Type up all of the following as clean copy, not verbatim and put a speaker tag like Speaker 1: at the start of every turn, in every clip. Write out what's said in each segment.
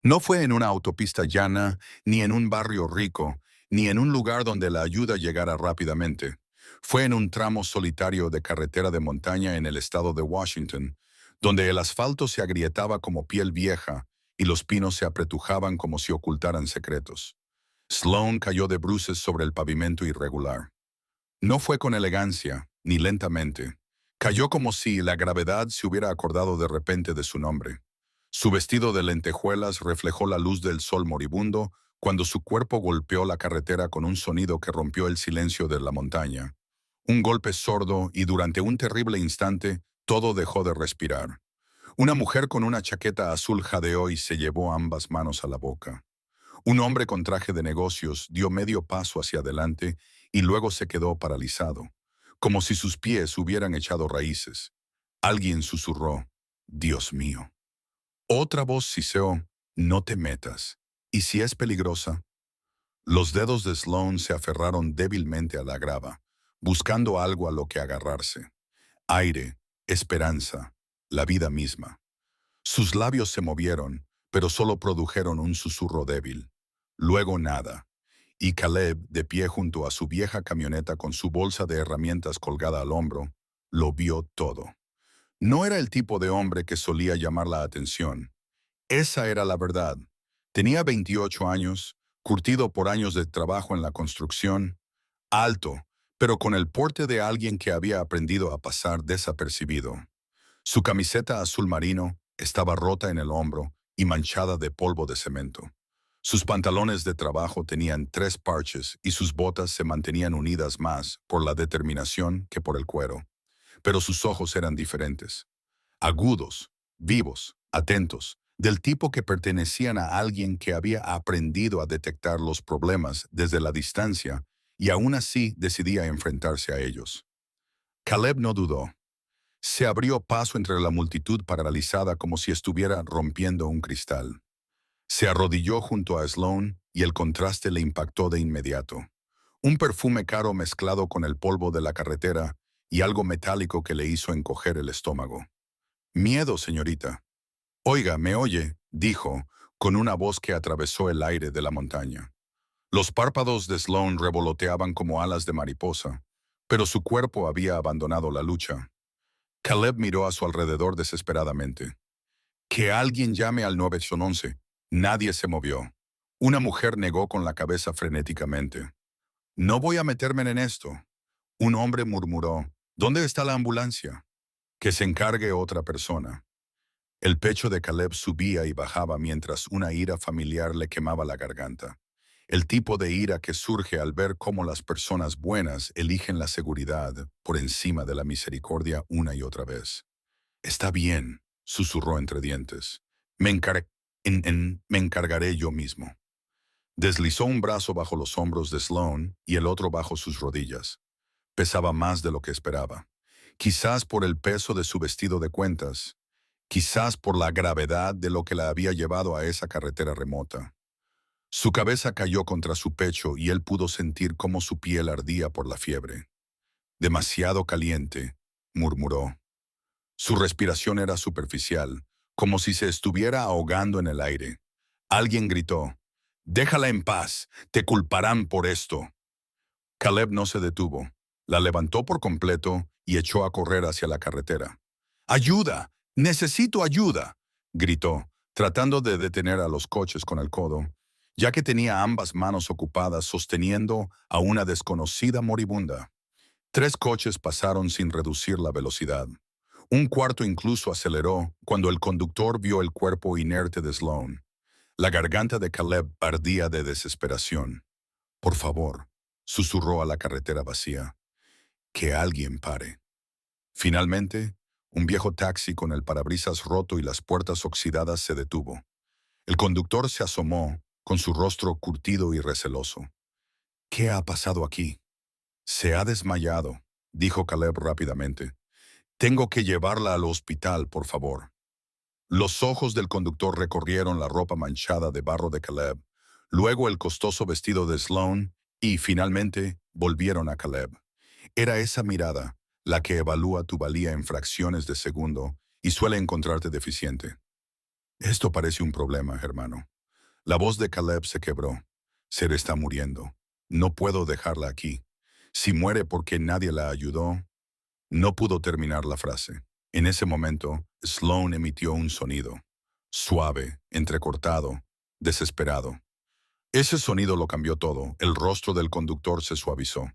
Speaker 1: No fue en una autopista llana, ni en un barrio rico, ni en un lugar donde la ayuda llegara rápidamente. Fue en un tramo solitario de carretera de montaña en el estado de Washington, donde el asfalto se agrietaba como piel vieja y los pinos se apretujaban como si ocultaran secretos. Sloan cayó de bruces sobre el pavimento irregular. No fue con elegancia, ni lentamente. Cayó como si la gravedad se hubiera acordado de repente de su nombre. Su vestido de lentejuelas reflejó la luz del sol moribundo cuando su cuerpo golpeó la carretera con un sonido que rompió el silencio de la montaña. Un golpe sordo y durante un terrible instante todo dejó de respirar. Una mujer con una chaqueta azul jadeó y se llevó ambas manos a la boca. Un hombre con traje de negocios dio medio paso hacia adelante y luego se quedó paralizado, como si sus pies hubieran echado raíces. Alguien susurró, «Dios mío». Otra voz siseó, «No te metas. ¿Y si es peligrosa?». Los dedos de Sloan se aferraron débilmente a la grava, buscando algo a lo que agarrarse. Aire, esperanza, la vida misma. Sus labios se movieron, pero solo produjeron un susurro débil. Luego nada. Y Caleb, de pie junto a su vieja camioneta con su bolsa de herramientas colgada al hombro, lo vio todo. No era el tipo de hombre que solía llamar la atención. Esa era la verdad. Tenía 28 años, curtido por años de trabajo en la construcción, alto, pero con el porte de alguien que había aprendido a pasar desapercibido. Su camiseta azul marino estaba rota en el hombro y manchada de polvo de cemento. Sus pantalones de trabajo tenían 3 parches y sus botas se mantenían unidas más por la determinación que por el cuero. Pero sus ojos eran diferentes. Agudos, vivos, atentos, del tipo que pertenecían a alguien que había aprendido a detectar los problemas desde la distancia y aún así decidía enfrentarse a ellos. Caleb no dudó. Se abrió paso entre la multitud paralizada como si estuviera rompiendo un cristal. Se arrodilló junto a Sloan y el contraste le impactó de inmediato. Un perfume caro mezclado con el polvo de la carretera y algo metálico que le hizo encoger el estómago. «Miedo, señorita». «Oiga, ¿me oye?», dijo, con una voz que atravesó el aire de la montaña. Los párpados de Sloan revoloteaban como alas de mariposa, pero su cuerpo había abandonado la lucha. Caleb miró a su alrededor desesperadamente. «Que alguien llame al 911». Nadie se movió. Una mujer negó con la cabeza frenéticamente. «No voy a meterme en esto». Un hombre murmuró, «¿Dónde está la ambulancia?». «Que se encargue otra persona». El pecho de Caleb subía y bajaba mientras una ira familiar le quemaba la garganta. El tipo de ira que surge al ver cómo las personas buenas eligen la seguridad por encima de la misericordia una y otra vez. «Está bien», susurró entre dientes. Me encargaré yo mismo». Deslizó un brazo bajo los hombros de Sloan y el otro bajo sus rodillas. Pesaba más de lo que esperaba. Quizás por el peso de su vestido de cuentas. Quizás por la gravedad de lo que la había llevado a esa carretera remota. Su cabeza cayó contra su pecho y él pudo sentir cómo su piel ardía por la fiebre. «Demasiado caliente», murmuró. Su respiración era superficial, como si se estuviera ahogando en el aire. Alguien gritó, «Déjala en paz, te culparán por esto». Caleb no se detuvo. La levantó por completo y echó a correr hacia la carretera. «¡Ayuda! ¡Necesito ayuda!», gritó, tratando de detener a los coches con el codo, ya que tenía ambas manos ocupadas sosteniendo a una desconocida moribunda. 3 coches pasaron sin reducir la velocidad. Un cuarto incluso aceleró cuando el conductor vio el cuerpo inerte de Sloan. La garganta de Caleb ardía de desesperación. «Por favor», susurró a la carretera vacía, «que alguien pare». Finalmente, un viejo taxi con el parabrisas roto y las puertas oxidadas se detuvo. El conductor se asomó, con su rostro curtido y receloso. «¿Qué ha pasado aquí?». «Se ha desmayado», dijo Caleb rápidamente. «Tengo que llevarla al hospital, por favor». Los ojos del conductor recorrieron la ropa manchada de barro de Caleb, luego el costoso vestido de Sloan y, finalmente, volvieron a Caleb. Era esa mirada la que evalúa tu valía en fracciones de segundo y suele encontrarte deficiente. «Esto parece un problema, hermano». La voz de Caleb se quebró. Ser está muriendo. No puedo dejarla aquí. Si muere porque nadie la ayudó. No pudo terminar la frase. En ese momento, Sloan emitió un sonido. Suave, entrecortado, desesperado. Ese sonido lo cambió todo. El rostro del conductor se suavizó.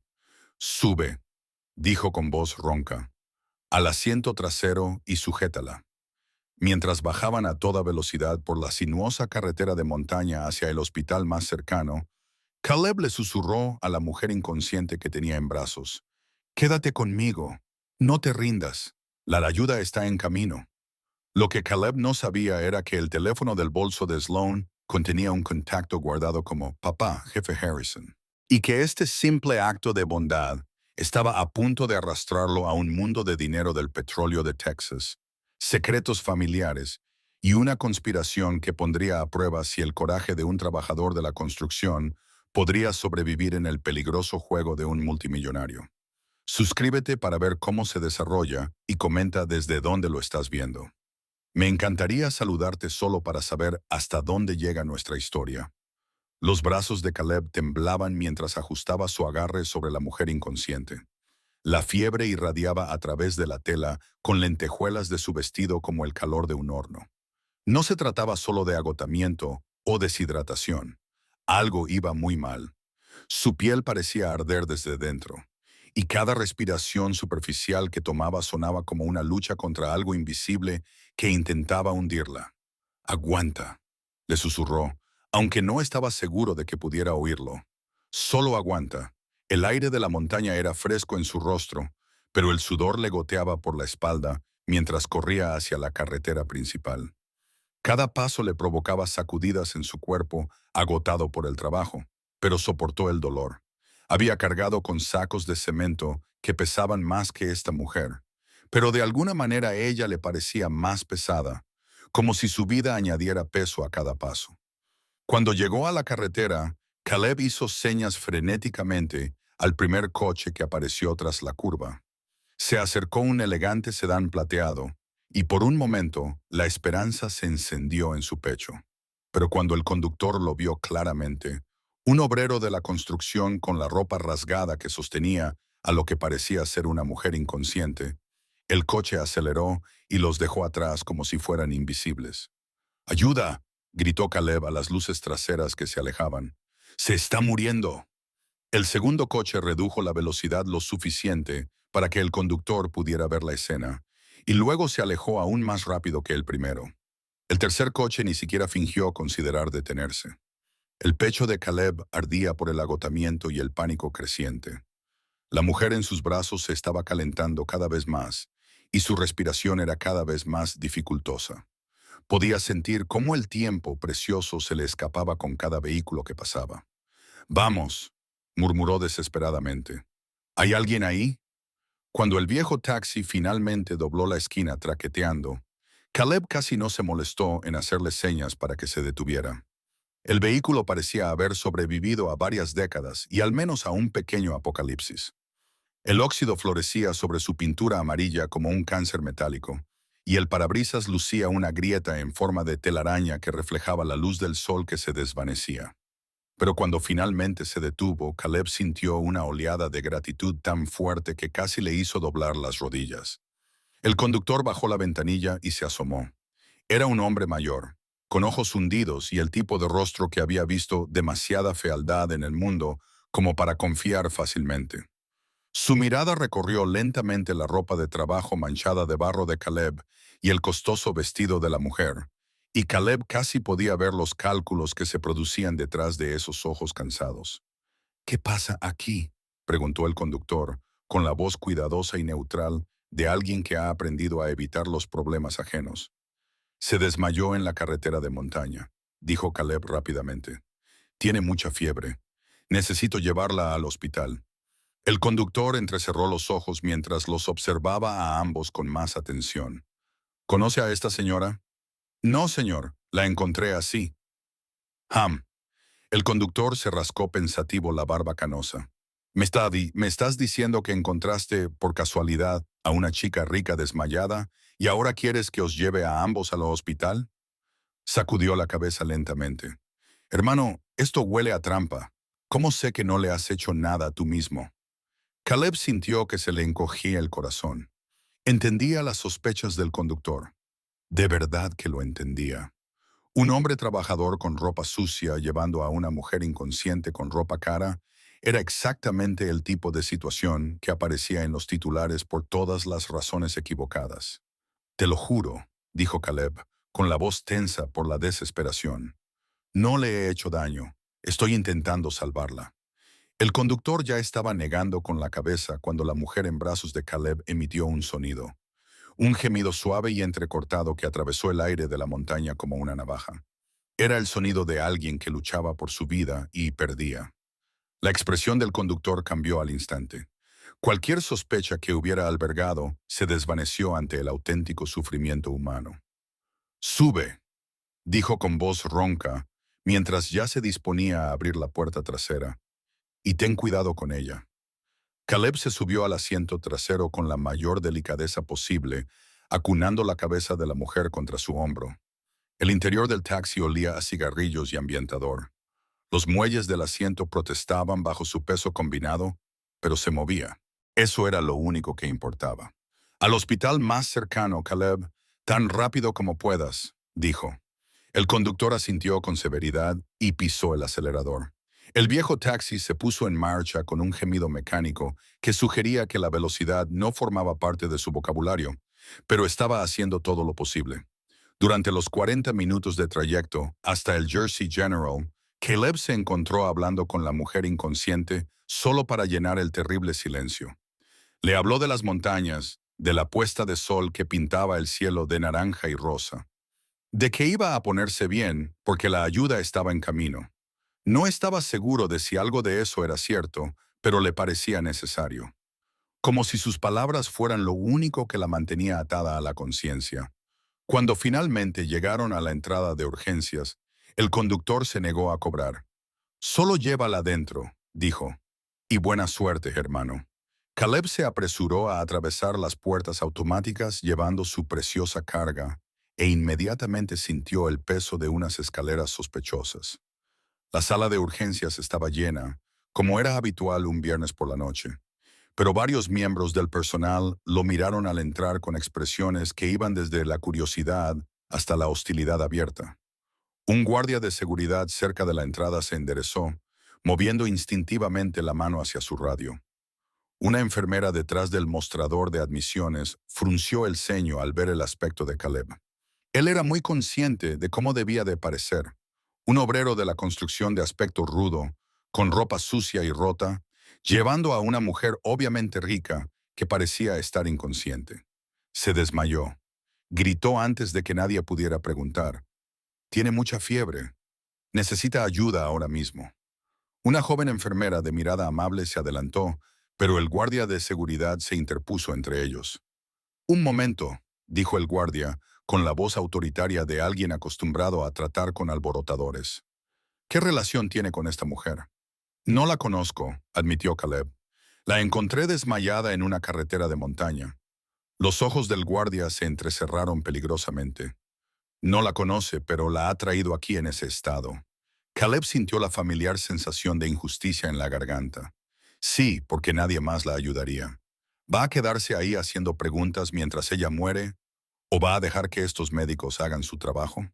Speaker 1: Sube, dijo con voz ronca, al asiento trasero y sujétala. Mientras bajaban a toda velocidad por la sinuosa carretera de montaña hacia el hospital más cercano, Caleb le susurró a la mujer inconsciente que tenía en brazos. Quédate conmigo. No te rindas. La ayuda está en camino. Lo que Caleb no sabía era que el teléfono del bolso de Sloan contenía un contacto guardado como Papá, jefe Harrison, y que este simple acto de bondad estaba a punto de arrastrarlo a un mundo de dinero del petróleo de Texas, secretos familiares y una conspiración que pondría a prueba si el coraje de un trabajador de la construcción podría sobrevivir en el peligroso juego de un multimillonario. Suscríbete para ver cómo se desarrolla y comenta desde dónde lo estás viendo. Me encantaría saludarte solo para saber hasta dónde llega nuestra historia. Los brazos de Caleb temblaban mientras ajustaba su agarre sobre la mujer inconsciente. La fiebre irradiaba a través de la tela con lentejuelas de su vestido como el calor de un horno. No se trataba solo de agotamiento o deshidratación. Algo iba muy mal. Su piel parecía arder desde dentro, y cada respiración superficial que tomaba sonaba como una lucha contra algo invisible que intentaba hundirla. Aguanta, le susurró, aunque no estaba seguro de que pudiera oírlo. Solo aguanta. El aire de la montaña era fresco en su rostro, pero el sudor le goteaba por la espalda mientras corría hacia la carretera principal. Cada paso le provocaba sacudidas en su cuerpo, agotado por el trabajo, pero soportó el dolor. Había cargado con sacos de cemento que pesaban más que esta mujer, pero de alguna manera ella le parecía más pesada, como si su vida añadiera peso a cada paso. Cuando llegó a la carretera, Caleb hizo señas frenéticamente al primer coche que apareció tras la curva. Se acercó un elegante sedán plateado, y por un momento la esperanza se encendió en su pecho. Pero cuando el conductor lo vio claramente, un obrero de la construcción con la ropa rasgada que sostenía a lo que parecía ser una mujer inconsciente, el coche aceleró y los dejó atrás como si fueran invisibles. ¡Ayuda!, gritó Caleb a las luces traseras que se alejaban. ¡Se está muriendo! El segundo coche redujo la velocidad lo suficiente para que el conductor pudiera ver la escena, y luego se alejó aún más rápido que el primero. El tercer coche ni siquiera fingió considerar detenerse. El pecho de Caleb ardía por el agotamiento y el pánico creciente. La mujer en sus brazos se estaba calentando cada vez más, y su respiración era cada vez más dificultosa. Podía sentir cómo el tiempo precioso se le escapaba con cada vehículo que pasaba. «Vamos», murmuró desesperadamente. «¿Hay alguien ahí?». Cuando el viejo taxi finalmente dobló la esquina traqueteando, Caleb casi no se molestó en hacerle señas para que se detuviera. El vehículo parecía haber sobrevivido a varias décadas y al menos a un pequeño apocalipsis. El óxido florecía sobre su pintura amarilla como un cáncer metálico, y el parabrisas lucía una grieta en forma de telaraña que reflejaba la luz del sol que se desvanecía. Pero cuando finalmente se detuvo, Caleb sintió una oleada de gratitud tan fuerte que casi le hizo doblar las rodillas. El conductor bajó la ventanilla y se asomó. Era un hombre mayor, con ojos hundidos y el tipo de rostro que había visto demasiada fealdad en el mundo como para confiar fácilmente. Su mirada recorrió lentamente la ropa de trabajo manchada de barro de Caleb y el costoso vestido de la mujer, y Caleb casi podía ver los cálculos que se producían detrás de esos ojos cansados. «¿Qué pasa aquí?», preguntó el conductor, con la voz cuidadosa y neutral de alguien que ha aprendido a evitar los problemas ajenos. «Se desmayó en la carretera de montaña», dijo Caleb rápidamente. «Tiene mucha fiebre. Necesito llevarla al hospital». El conductor entrecerró los ojos mientras los observaba a ambos con más atención. «¿Conoce a esta señora?». «No, señor. La encontré así». «Ham». El conductor se rascó pensativo la barba canosa. ¿Me estás diciendo que encontraste, por casualidad, a una chica rica desmayada y ahora quieres que os lleve a ambos al hospital?» Sacudió la cabeza lentamente. Hermano, esto huele a trampa. ¿Cómo sé que no le has hecho nada tú mismo? Caleb sintió que se le encogía el corazón. Entendía las sospechas del conductor. De verdad que lo entendía. Un hombre trabajador con ropa sucia llevando a una mujer inconsciente con ropa cara era exactamente el tipo de situación que aparecía en los titulares por todas las razones equivocadas. Te lo juro, dijo Caleb, con la voz tensa por la desesperación. No le he hecho daño. Estoy intentando salvarla. El conductor ya estaba negando con la cabeza cuando la mujer en brazos de Caleb emitió un sonido. Un gemido suave y entrecortado que atravesó el aire de la montaña como una navaja. Era el sonido de alguien que luchaba por su vida y perdía. La expresión del conductor cambió al instante. Cualquier sospecha que hubiera albergado se desvaneció ante el auténtico sufrimiento humano. «Sube», dijo con voz ronca, mientras ya se disponía a abrir la puerta trasera. «Y ten cuidado con ella». Caleb se subió al asiento trasero con la mayor delicadeza posible, acunando la cabeza de la mujer contra su hombro. El interior del taxi olía a cigarrillos y ambientador. Los muelles del asiento protestaban bajo su peso combinado, pero se movía. Eso era lo único que importaba. «Al hospital más cercano, Caleb, tan rápido como puedas», dijo. El conductor asintió con severidad y pisó el acelerador. El viejo taxi se puso en marcha con un gemido mecánico que sugería que la velocidad no formaba parte de su vocabulario, pero estaba haciendo todo lo posible. Durante los 40 minutos de trayecto hasta el Jersey General, Caleb se encontró hablando con la mujer inconsciente solo para llenar el terrible silencio. Le habló de las montañas, de la puesta de sol que pintaba el cielo de naranja y rosa, de que iba a ponerse bien porque la ayuda estaba en camino. No estaba seguro de si algo de eso era cierto, pero le parecía necesario. Como si sus palabras fueran lo único que la mantenía atada a la conciencia. Cuando finalmente llegaron a la entrada de urgencias, el conductor se negó a cobrar. «Solo llévala adentro», dijo. «Y buena suerte, hermano». Caleb se apresuró a atravesar las puertas automáticas llevando su preciosa carga e inmediatamente sintió el peso de unas escaleras sospechosas. La sala de urgencias estaba llena, como era habitual un viernes por la noche, pero varios miembros del personal lo miraron al entrar con expresiones que iban desde la curiosidad hasta la hostilidad abierta. Un guardia de seguridad cerca de la entrada se enderezó, moviendo instintivamente la mano hacia su radio. Una enfermera detrás del mostrador de admisiones frunció el ceño al ver el aspecto de Caleb. Él era muy consciente de cómo debía de parecer. Un obrero de la construcción de aspecto rudo, con ropa sucia y rota, llevando a una mujer obviamente rica que parecía estar inconsciente. Se desmayó. Gritó antes de que nadie pudiera preguntar. «Tiene mucha fiebre. Necesita ayuda ahora mismo». Una joven enfermera de mirada amable se adelantó, pero el guardia de seguridad se interpuso entre ellos. «Un momento», dijo el guardia, con la voz autoritaria de alguien acostumbrado a tratar con alborotadores. «¿Qué relación tiene con esta mujer?» «No la conozco», admitió Caleb. «La encontré desmayada en una carretera de montaña». Los ojos del guardia se entrecerraron peligrosamente. «No la conoce, pero la ha traído aquí en ese estado». Caleb sintió la familiar sensación de injusticia en la garganta. Sí, porque nadie más la ayudaría. ¿Va a quedarse ahí haciendo preguntas mientras ella muere? ¿O va a dejar que estos médicos hagan su trabajo?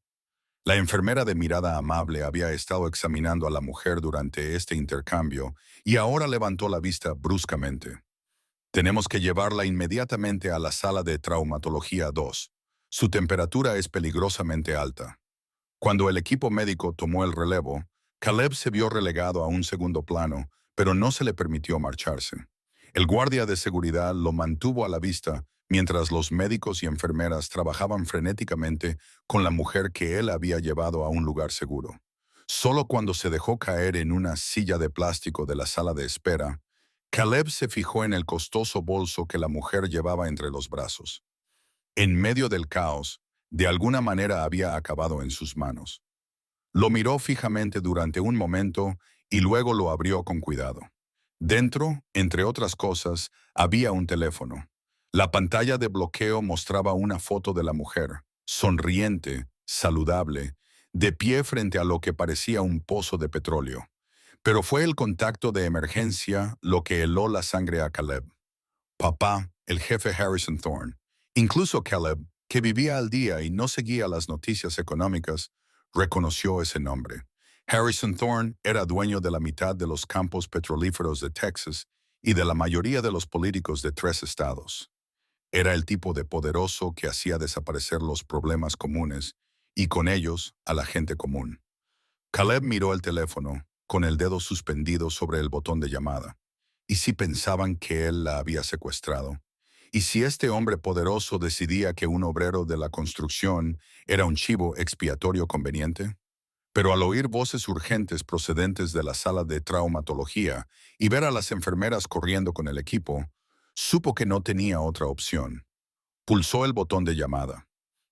Speaker 1: La enfermera de mirada amable había estado examinando a la mujer durante este intercambio y ahora levantó la vista bruscamente. «Tenemos que llevarla inmediatamente a la sala de traumatología 2. Su temperatura es peligrosamente alta». Cuando el equipo médico tomó el relevo, Caleb se vio relegado a un segundo plano, pero no se le permitió marcharse. El guardia de seguridad lo mantuvo a la vista mientras los médicos y enfermeras trabajaban frenéticamente con la mujer que él había llevado a un lugar seguro. Solo cuando se dejó caer en una silla de plástico de la sala de espera, Caleb se fijó en el costoso bolso que la mujer llevaba entre los brazos. En medio del caos, de alguna manera había acabado en sus manos. Lo miró fijamente durante un momento y luego lo abrió con cuidado. Dentro, entre otras cosas, había un teléfono. La pantalla de bloqueo mostraba una foto de la mujer, sonriente, saludable, de pie frente a lo que parecía un pozo de petróleo. Pero fue el contacto de emergencia lo que heló la sangre a Caleb. Papá, el jefe Harrison Thorne. Incluso Caleb, que vivía al día y no seguía las noticias económicas, reconoció ese nombre. Harrison Thorne era dueño de la mitad de los campos petrolíferos de Texas y de la mayoría de los políticos de 3 estados. Era el tipo de poderoso que hacía desaparecer los problemas comunes y con ellos a la gente común. Caleb miró el teléfono, con el dedo suspendido sobre el botón de llamada. ¿Y si pensaban que él la había secuestrado? ¿Y si este hombre poderoso decidía que un obrero de la construcción era un chivo expiatorio conveniente? Pero al oír voces urgentes procedentes de la sala de traumatología y ver a las enfermeras corriendo con el equipo, supo que no tenía otra opción. Pulsó el botón de llamada.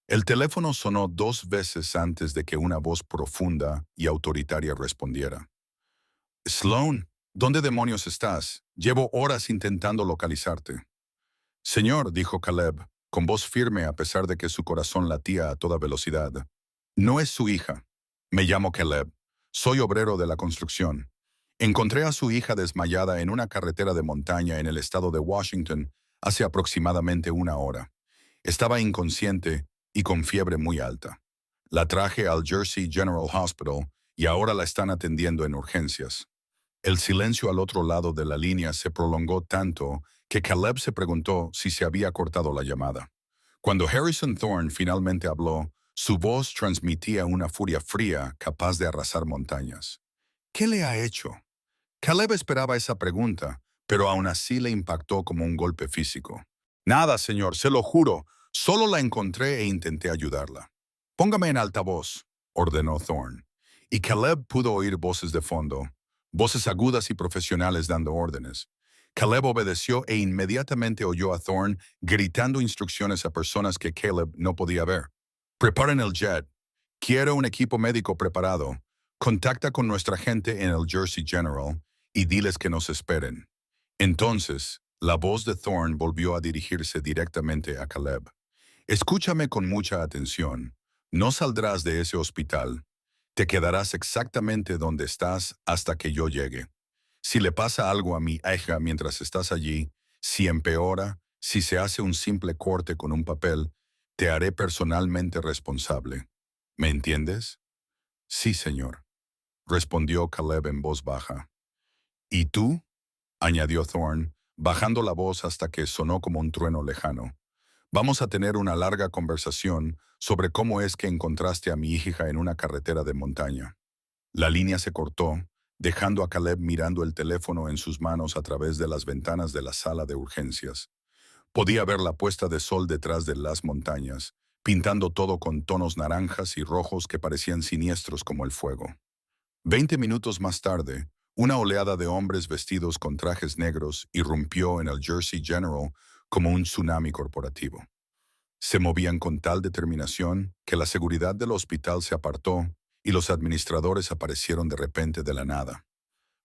Speaker 1: El teléfono sonó 2 veces antes de que una voz profunda y autoritaria respondiera. Sloan, ¿dónde demonios estás? Llevo horas intentando localizarte. Señor, dijo Caleb, con voz firme a pesar de que su corazón latía a toda velocidad. No es su hija. Me llamo Caleb. Soy obrero de la construcción. Encontré a su hija desmayada en una carretera de montaña en el estado de Washington hace aproximadamente 1 hora. Estaba inconsciente y con fiebre muy alta. La traje al Jersey General Hospital y ahora la están atendiendo en urgencias. El silencio al otro lado de la línea se prolongó tanto que Caleb se preguntó si se había cortado la llamada. Cuando Harrison Thorne finalmente habló, su voz transmitía una furia fría capaz de arrasar montañas. ¿Qué le ha hecho? Caleb esperaba esa pregunta, pero aún así le impactó como un golpe físico. Nada, señor, se lo juro. Solo la encontré e intenté ayudarla. Póngame en altavoz, ordenó Thorne. Y Caleb pudo oír voces de fondo, voces agudas y profesionales dando órdenes. Caleb obedeció e inmediatamente oyó a Thorne gritando instrucciones a personas que Caleb no podía ver. Preparen el jet. Quiero un equipo médico preparado. Contacta con nuestra gente en el Jersey General y diles que nos esperen. Entonces, la voz de Thorne volvió a dirigirse directamente a Caleb. Escúchame con mucha atención. No saldrás de ese hospital. Te quedarás exactamente donde estás hasta que yo llegue. Si le pasa algo a mi hija mientras estás allí, si empeora, si se hace un simple corte con un papel, te haré personalmente responsable. ¿Me entiendes? Sí, señor, respondió Caleb en voz baja. ¿Y tú? Añadió Thorne, bajando la voz hasta que sonó como un trueno lejano. Vamos a tener una larga conversación sobre cómo es que encontraste a mi hija en una carretera de montaña. La línea se cortó, dejando a Caleb mirando el teléfono en sus manos a través de las ventanas de la sala de urgencias. Podía ver la puesta de sol detrás de las montañas, pintando todo con tonos naranjas y rojos que parecían siniestros como el fuego. 20 minutos más tarde, una oleada de hombres vestidos con trajes negros irrumpió en el Jersey General como un tsunami corporativo. Se movían con tal determinación que la seguridad del hospital se apartó y los administradores aparecieron de repente de la nada.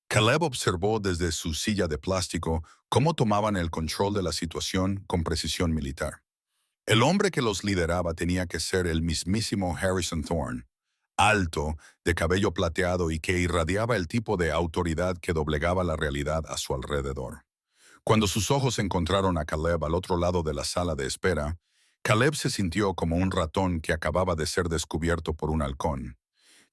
Speaker 1: Caleb observó desde su silla de plástico cómo tomaban el control de la situación con precisión militar. El hombre que los lideraba tenía que ser el mismísimo Harrison Thorne, alto, de cabello plateado y que irradiaba el tipo de autoridad que doblegaba la realidad a su alrededor. Cuando sus ojos encontraron a Caleb al otro lado de la sala de espera, Caleb se sintió como un ratón que acababa de ser descubierto por un halcón.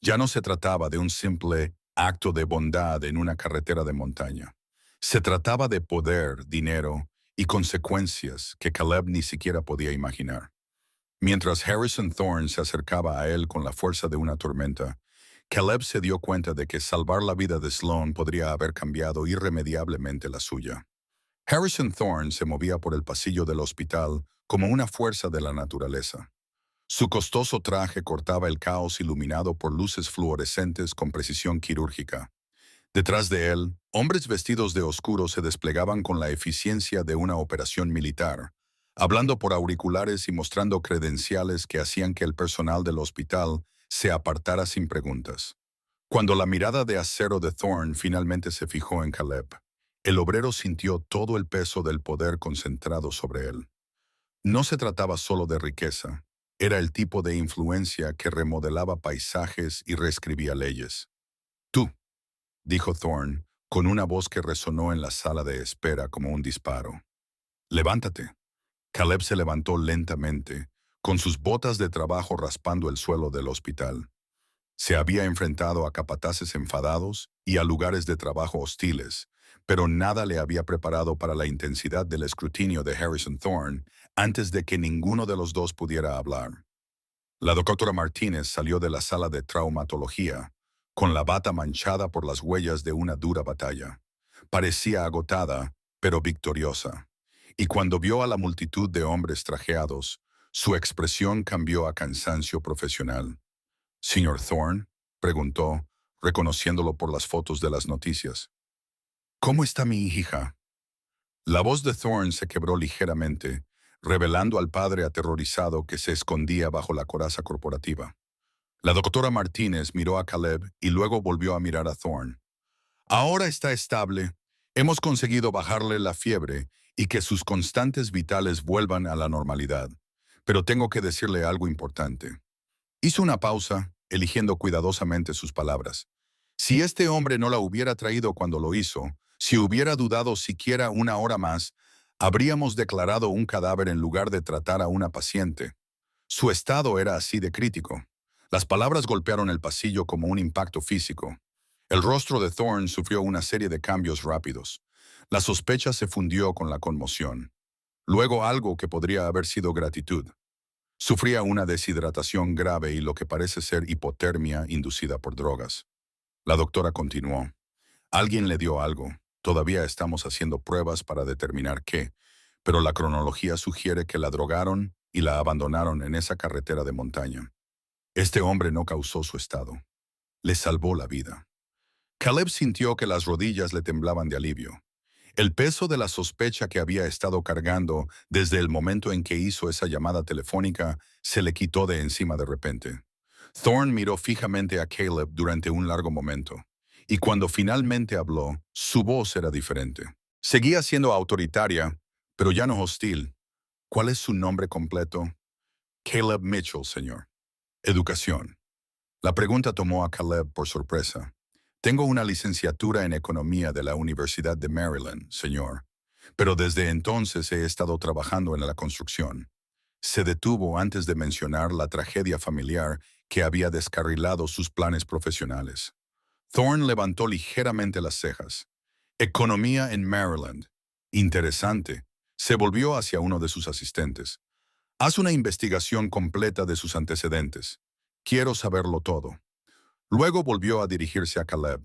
Speaker 1: Ya no se trataba de un simple acto de bondad en una carretera de montaña. Se trataba de poder, dinero y consecuencias que Caleb ni siquiera podía imaginar. Mientras Harrison Thorne se acercaba a él con la fuerza de una tormenta, Caleb se dio cuenta de que salvar la vida de Sloan podría haber cambiado irremediablemente la suya. Harrison Thorne se movía por el pasillo del hospital como una fuerza de la naturaleza. Su costoso traje cortaba el caos iluminado por luces fluorescentes con precisión quirúrgica. Detrás de él, hombres vestidos de oscuro se desplegaban con la eficiencia de una operación militar, hablando por auriculares y mostrando credenciales que hacían que el personal del hospital se apartara sin preguntas. Cuando la mirada de acero de Thorne finalmente se fijó en Caleb, el obrero sintió todo el peso del poder concentrado sobre él. No se trataba solo de riqueza, Era el tipo de influencia que remodelaba paisajes y reescribía leyes. Tú, dijo Thorne, con una voz que resonó en la sala de espera como un disparo. Levántate. Caleb se levantó lentamente, con sus botas de trabajo raspando el suelo del hospital. Se había enfrentado a capataces enfadados y a lugares de trabajo hostiles, pero nada le había preparado para la intensidad del escrutinio de Harrison Thorne antes de que ninguno de los dos pudiera hablar. La doctora Martínez salió de la sala de traumatología, con la bata manchada por las huellas de una dura batalla. Parecía agotada, pero victoriosa. Y cuando vio a la multitud de hombres trajeados, su expresión cambió a cansancio profesional. «Señor Thorne», preguntó, reconociéndolo por las fotos de las noticias. «¿Cómo está mi hija?» La voz de Thorne se quebró ligeramente, revelando al padre aterrorizado que se escondía bajo la coraza corporativa. La doctora Martínez miró a Caleb y luego volvió a mirar a Thorne. «Ahora está estable. Hemos conseguido bajarle la fiebre y que sus constantes vitales vuelvan a la normalidad. Pero tengo que decirle algo importante». Hizo una pausa, eligiendo cuidadosamente sus palabras. Si este hombre no la hubiera traído cuando lo hizo, si hubiera dudado siquiera una hora más, habríamos declarado un cadáver en lugar de tratar a una paciente. Su estado era así de crítico. Las palabras golpearon el pasillo como un impacto físico. El rostro de Thorne sufrió una serie de cambios rápidos. La sospecha se fundió con la conmoción. Luego algo que podría haber sido gratitud. Sufría una deshidratación grave y lo que parece ser hipotermia inducida por drogas. La doctora continuó. Alguien le dio algo. Todavía estamos haciendo pruebas para determinar qué, pero la cronología sugiere que la drogaron y la abandonaron en esa carretera de montaña. Este hombre no causó su estado. Le salvó la vida. Caleb sintió que las rodillas le temblaban de alivio. El peso de la sospecha que había estado cargando desde el momento en que hizo esa llamada telefónica se le quitó de encima de repente. Thorne miró fijamente a Caleb durante un largo momento, y cuando finalmente habló, su voz era diferente. Seguía siendo autoritaria, pero ya no hostil. ¿Cuál es su nombre completo? Caleb Mitchell, señor. Educación. La pregunta tomó a Caleb por sorpresa. Tengo una licenciatura en Economía de la Universidad de Maryland, señor, pero desde entonces he estado trabajando en la construcción. Se detuvo antes de mencionar la tragedia familiar que había descarrilado sus planes profesionales. Thorne levantó ligeramente las cejas. Economía en Maryland. Interesante. Se volvió hacia uno de sus asistentes. Haz una investigación completa de sus antecedentes. Quiero saberlo todo. Luego volvió a dirigirse a Caleb.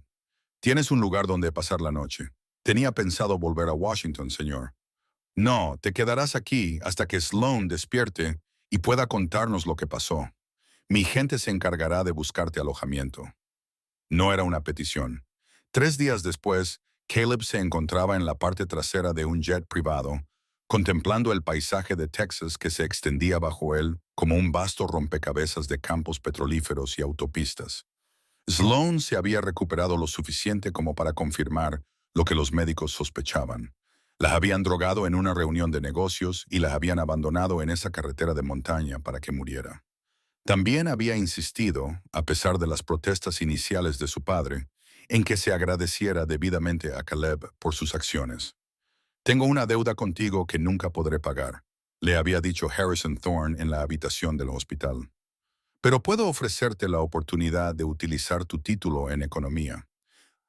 Speaker 1: Tienes un lugar donde pasar la noche. Tenía pensado volver a Washington, señor. No, te quedarás aquí hasta que Sloan despierte y pueda contarnos lo que pasó. Mi gente se encargará de buscarte alojamiento. No era una petición. 3 días después, Caleb se encontraba en la parte trasera de un jet privado, contemplando el paisaje de Texas que se extendía bajo él como un vasto rompecabezas de campos petrolíferos y autopistas. Sloan se había recuperado lo suficiente como para confirmar lo que los médicos sospechaban. La habían drogado en una reunión de negocios y la habían abandonado en esa carretera de montaña para que muriera. También había insistido, a pesar de las protestas iniciales de su padre, en que se agradeciera debidamente a Caleb por sus acciones. «Tengo una deuda contigo que nunca podré pagar», le había dicho Harrison Thorne en la habitación del hospital. «Pero puedo ofrecerte la oportunidad de utilizar tu título en economía.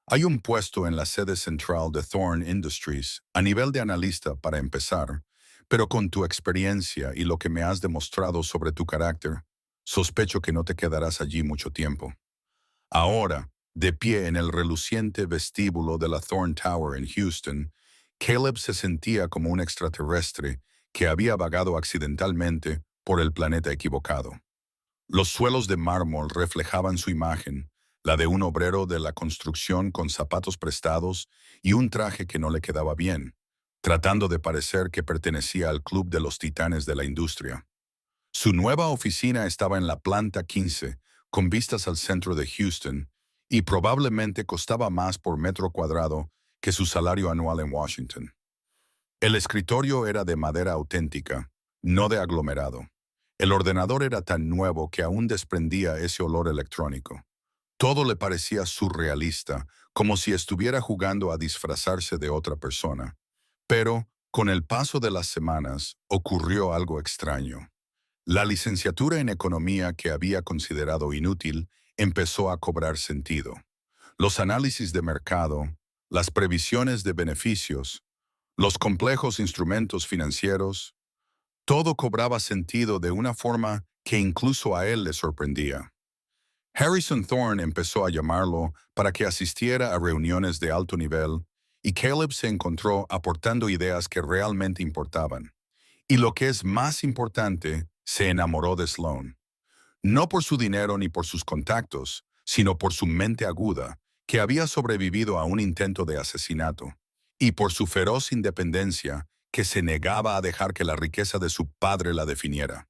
Speaker 1: Hay un puesto en la sede central de Thorne Industries a nivel de analista para empezar, pero con tu experiencia y lo que me has demostrado sobre tu carácter, sospecho que no te quedarás allí mucho tiempo». Ahora, de pie en el reluciente vestíbulo de la Thorne Tower en Houston, Caleb se sentía como un extraterrestre que había vagado accidentalmente por el planeta equivocado. Los suelos de mármol reflejaban su imagen, la de un obrero de la construcción con zapatos prestados y un traje que no le quedaba bien, tratando de parecer que pertenecía al club de los titanes de la industria. Su nueva oficina estaba en la planta 15, con vistas al centro de Houston, y probablemente costaba más por metro cuadrado que su salario anual en Washington. El escritorio era de madera auténtica, no de aglomerado. El ordenador era tan nuevo que aún desprendía ese olor electrónico. Todo le parecía surrealista, como si estuviera jugando a disfrazarse de otra persona. Pero, con el paso de las semanas, ocurrió algo extraño. La licenciatura en economía que había considerado inútil empezó a cobrar sentido. Los análisis de mercado, las previsiones de beneficios, los complejos instrumentos financieros, todo cobraba sentido de una forma que incluso a él le sorprendía. Harrison Thorne empezó a llamarlo para que asistiera a reuniones de alto nivel y Caleb se encontró aportando ideas que realmente importaban. Y lo que es más importante, se enamoró de Sloan. No por su dinero ni por sus contactos, sino por su mente aguda, que había sobrevivido a un intento de asesinato, y por su feroz independencia, que se negaba a dejar que la riqueza de su padre la definiera.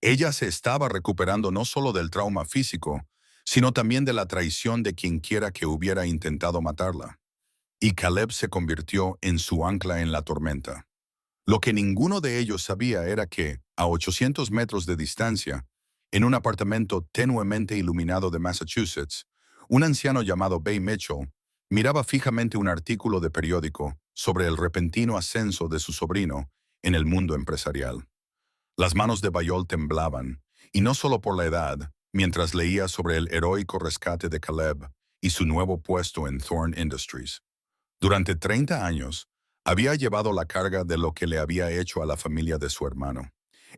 Speaker 1: Ella se estaba recuperando no solo del trauma físico, sino también de la traición de quienquiera que hubiera intentado matarla. Y Caleb se convirtió en su ancla en la tormenta. Lo que ninguno de ellos sabía era que, a 800 metros de distancia, en un apartamento tenuemente iluminado de Massachusetts, un anciano llamado Bay Mitchell miraba fijamente un artículo de periódico sobre el repentino ascenso de su sobrino en el mundo empresarial. Las manos de Bayol temblaban, y no solo por la edad, mientras leía sobre el heroico rescate de Caleb y su nuevo puesto en Thorne Industries. Durante 30 años, había llevado la carga de lo que le había hecho a la familia de su hermano.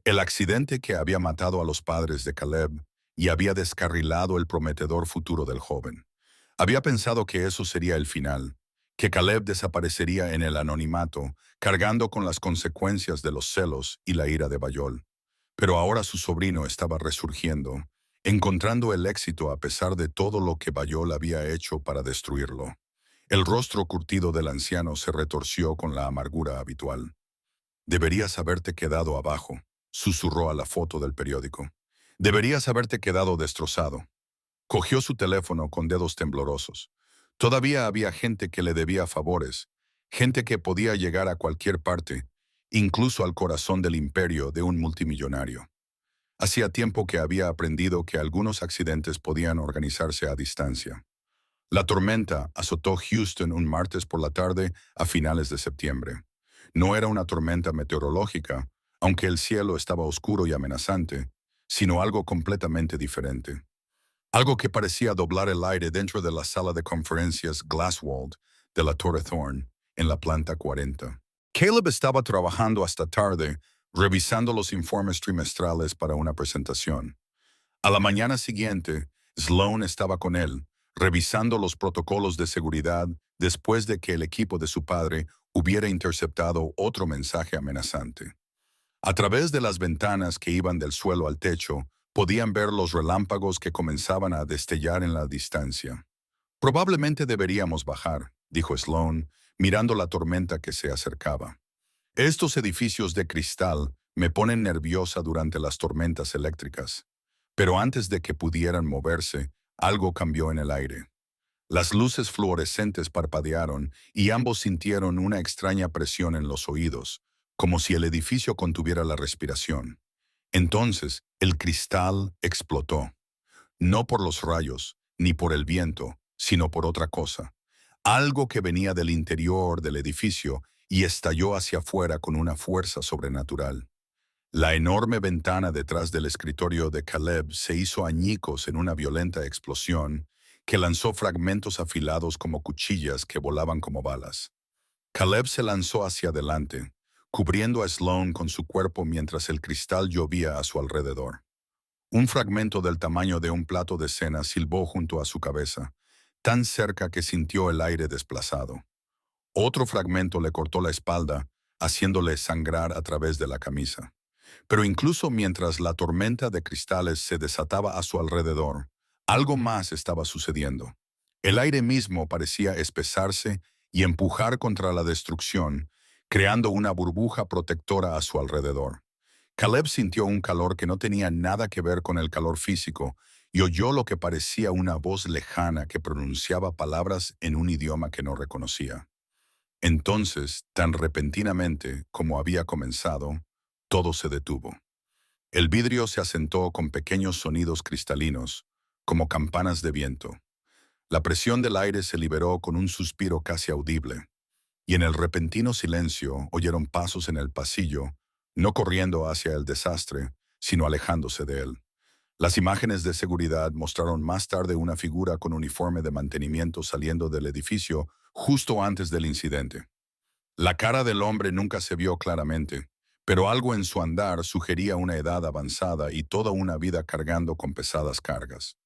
Speaker 1: El accidente que había matado a los padres de Caleb y había descarrilado el prometedor futuro del joven. Había pensado que eso sería el final, que Caleb desaparecería en el anonimato, cargando con las consecuencias de los celos y la ira de Bayol. Pero ahora su sobrino estaba resurgiendo, encontrando el éxito a pesar de todo lo que Bayol había hecho para destruirlo. El rostro curtido del anciano se retorció con la amargura habitual. «Deberías haberte quedado abajo», susurró a la foto del periódico. «Deberías haberte quedado destrozado». Cogió su teléfono con dedos temblorosos. Todavía había gente que le debía favores, gente que podía llegar a cualquier parte, incluso al corazón del imperio de un multimillonario. Hacía tiempo que había aprendido que algunos accidentes podían organizarse a distancia. La tormenta azotó Houston un martes por la tarde a finales de septiembre. No era una tormenta meteorológica, aunque el cielo estaba oscuro y amenazante, sino algo completamente diferente. Algo que parecía doblar el aire dentro de la sala de conferencias Glasswald de la Torre Thorne, en la planta 40. Caleb estaba trabajando hasta tarde, revisando los informes trimestrales para una presentación. A la mañana siguiente, Sloan estaba con él, revisando los protocolos de seguridad después de que el equipo de su padre hubiera interceptado otro mensaje amenazante. A través de las ventanas que iban del suelo al techo, podían ver los relámpagos que comenzaban a destellar en la distancia. «Probablemente deberíamos bajar», dijo Sloan, mirando la tormenta que se acercaba. «Estos edificios de cristal me ponen nerviosa durante las tormentas eléctricas». Pero antes de que pudieran moverse, algo cambió en el aire. Las luces fluorescentes parpadearon y ambos sintieron una extraña presión en los oídos, como si el edificio contuviera la respiración. Entonces, el cristal explotó. No por los rayos, ni por el viento, sino por otra cosa. Algo que venía del interior del edificio y estalló hacia afuera con una fuerza sobrenatural. La enorme ventana detrás del escritorio de Caleb se hizo añicos en una violenta explosión que lanzó fragmentos afilados como cuchillas que volaban como balas. Caleb se lanzó hacia adelante, cubriendo a Sloan con su cuerpo mientras el cristal llovía a su alrededor. Un fragmento del tamaño de un plato de cena silbó junto a su cabeza, tan cerca que sintió el aire desplazado. Otro fragmento le cortó la espalda, haciéndole sangrar a través de la camisa. Pero incluso mientras la tormenta de cristales se desataba a su alrededor, algo más estaba sucediendo. El aire mismo parecía espesarse y empujar contra la destrucción, creando una burbuja protectora a su alrededor. Caleb sintió un calor que no tenía nada que ver con el calor físico y oyó lo que parecía una voz lejana que pronunciaba palabras en un idioma que no reconocía. Entonces, tan repentinamente como había comenzado, todo se detuvo. El vidrio se asentó con pequeños sonidos cristalinos, como campanas de viento. La presión del aire se liberó con un suspiro casi audible, y en el repentino silencio oyeron pasos en el pasillo, no corriendo hacia el desastre, sino alejándose de él. Las imágenes de seguridad mostraron más tarde una figura con uniforme de mantenimiento saliendo del edificio justo antes del incidente. La cara del hombre nunca se vio claramente, pero algo en su andar sugería una edad avanzada y toda una vida cargando con pesadas cargas.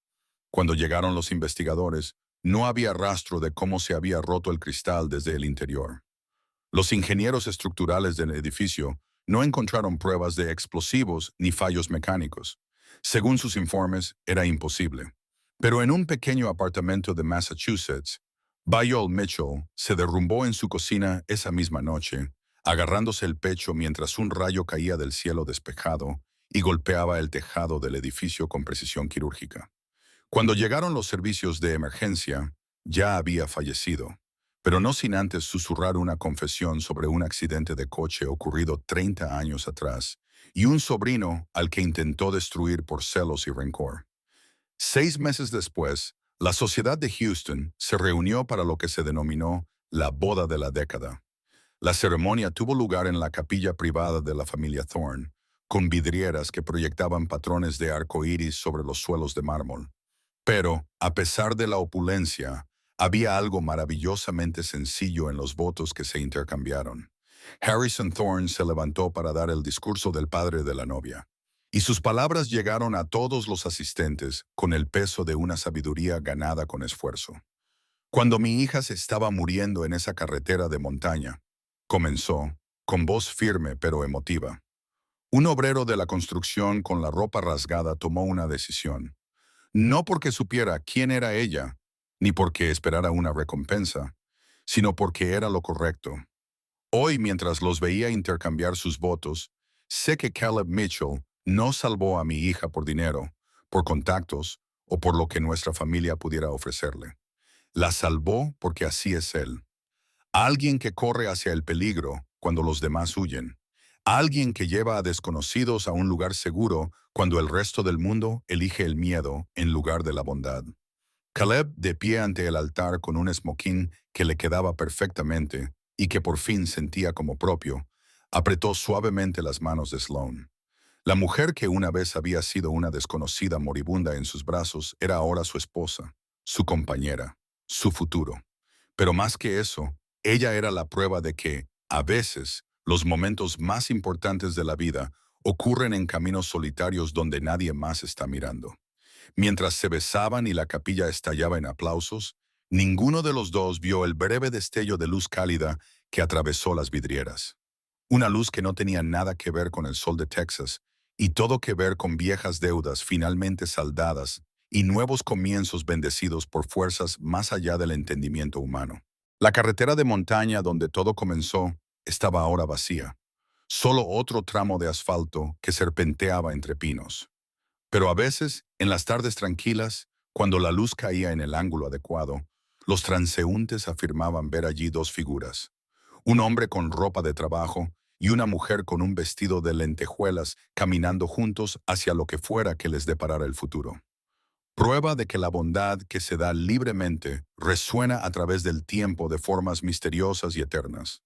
Speaker 1: Cuando llegaron los investigadores, no había rastro de cómo se había roto el cristal desde el interior. Los ingenieros estructurales del edificio no encontraron pruebas de explosivos ni fallos mecánicos. Según sus informes, era imposible. Pero en un pequeño apartamento de Massachusetts, Bayol Mitchell se derrumbó en su cocina esa misma noche, agarrándose el pecho mientras un rayo caía del cielo despejado y golpeaba el tejado del edificio con precisión quirúrgica. Cuando llegaron los servicios de emergencia, ya había fallecido, pero no sin antes susurrar una confesión sobre un accidente de coche ocurrido 30 años atrás y un sobrino al que intentó destruir por celos y rencor. 6 meses después, la sociedad de Houston se reunió para lo que se denominó la boda de la década. La ceremonia tuvo lugar en la capilla privada de la familia Thorne, con vidrieras que proyectaban patrones de arco iris sobre los suelos de mármol. Pero, a pesar de la opulencia, había algo maravillosamente sencillo en los votos que se intercambiaron. Harrison Thorne se levantó para dar el discurso del padre de la novia, y sus palabras llegaron a todos los asistentes con el peso de una sabiduría ganada con esfuerzo. Cuando mi hija se estaba muriendo en esa carretera de montaña, comenzó, con voz firme pero emotiva. Un obrero de la construcción con la ropa rasgada tomó una decisión. No porque supiera quién era ella, ni porque esperara una recompensa, sino porque era lo correcto. Hoy, mientras los veía intercambiar sus votos, sé que Caleb Mitchell no salvó a mi hija por dinero, por contactos o por lo que nuestra familia pudiera ofrecerle. La salvó porque así es él. Alguien que corre hacia el peligro cuando los demás huyen. Alguien que lleva a desconocidos a un lugar seguro cuando el resto del mundo elige el miedo en lugar de la bondad. Caleb, de pie ante el altar con un esmoquín que le quedaba perfectamente y que por fin sentía como propio, apretó suavemente las manos de Sloane. La mujer que una vez había sido una desconocida moribunda en sus brazos era ahora su esposa, su compañera, su futuro. Pero más que eso, ella era la prueba de que, a veces, los momentos más importantes de la vida ocurren en caminos solitarios donde nadie más está mirando. Mientras se besaban y la capilla estallaba en aplausos, ninguno de los dos vio el breve destello de luz cálida que atravesó las vidrieras. Una luz que no tenía nada que ver con el sol de Texas y todo que ver con viejas deudas finalmente saldadas y nuevos comienzos bendecidos por fuerzas más allá del entendimiento humano. La carretera de montaña donde todo comenzó estaba ahora vacía, solo otro tramo de asfalto que serpenteaba entre pinos. Pero a veces, en las tardes tranquilas, cuando la luz caía en el ángulo adecuado, los transeúntes afirmaban ver allí dos figuras, un hombre con ropa de trabajo y una mujer con un vestido de lentejuelas caminando juntos hacia lo que fuera que les deparara el futuro. Prueba de que la bondad que se da libremente resuena a través del tiempo de formas misteriosas y eternas.